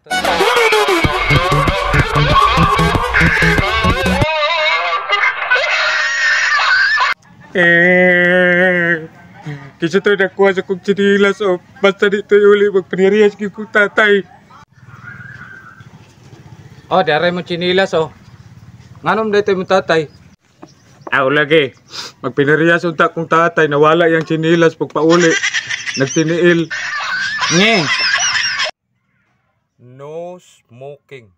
Kisah tu nak kuasa kong chinilas o basta dito uli magpanirias kong tatay. Oh, daray mo chinilas oh. Nganom dito mo tatay? Aw lagi, magpinirias unta kong tatay, nawala yung chinilas pagpauli. Nagtiniil. Nge. No smoking.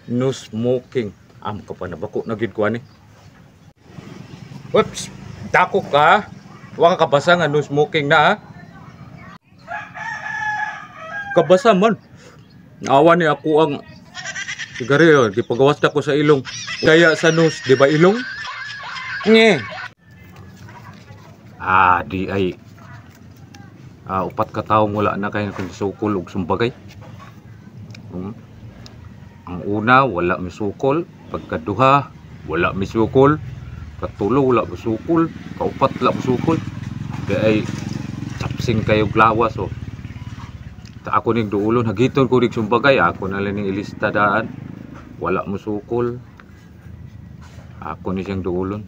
No smoking. Am ka pa na bako na gid ko ani. Whoops, dako ka. Wa ka kabasa nga no smoking na ha. Kabasa man. Naawa ni ako ang sigarilyo, gipagawas na ko sa ilong. Kaya sa nose, di ba ilong? Nge. Di ay. Upat ka taong wala na kayo kung sukol o sumbagay. Ang una, wala may sukol. Pagkaduha, wala may sukol. Katulo, wala may sukol. Kaupat, wala may sukol. Kaya ay chapsing kayo glawas o. Ako ning duulon, hagiton ko ning sumbagay. Ako na lang ning ilista daan. Wala mo sukol. Ako ni siyang duulon.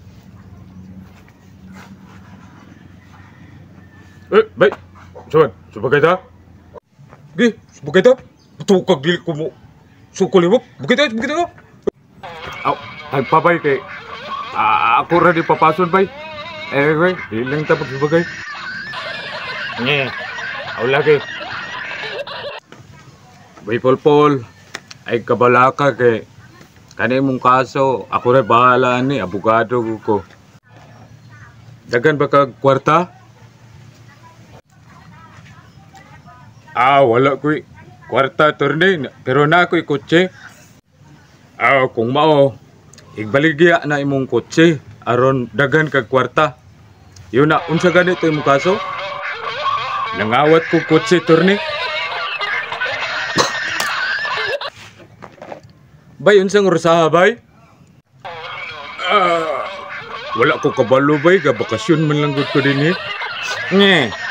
Bay! Saban, subagay ta? Gi, subagay ta? Batukag dili ko mo. Sukol mo? Subagay ta, subagay ta? Ay pabay kay. Ako ra di papason bay. Bay, di lang ta pagsubagay. Nye, aw lagi. Bay Polpol, ay kabalaka kay kani mong kaso, ako rin bahala ni, abogado ko. Dagan ba kag kwarta? Wala ko'y kwarta turne, pero na ako'y kotse. Kung mao, igbaligya na imong kotse, aron dagan kag kwarta. Yun na, unsa ganito imong kaso? Nangawat ko kotse turne. Bay, unsang rusaha bay? Wala ko kabalo bay, ga bakasyon man lang gud ko din eh. Nge.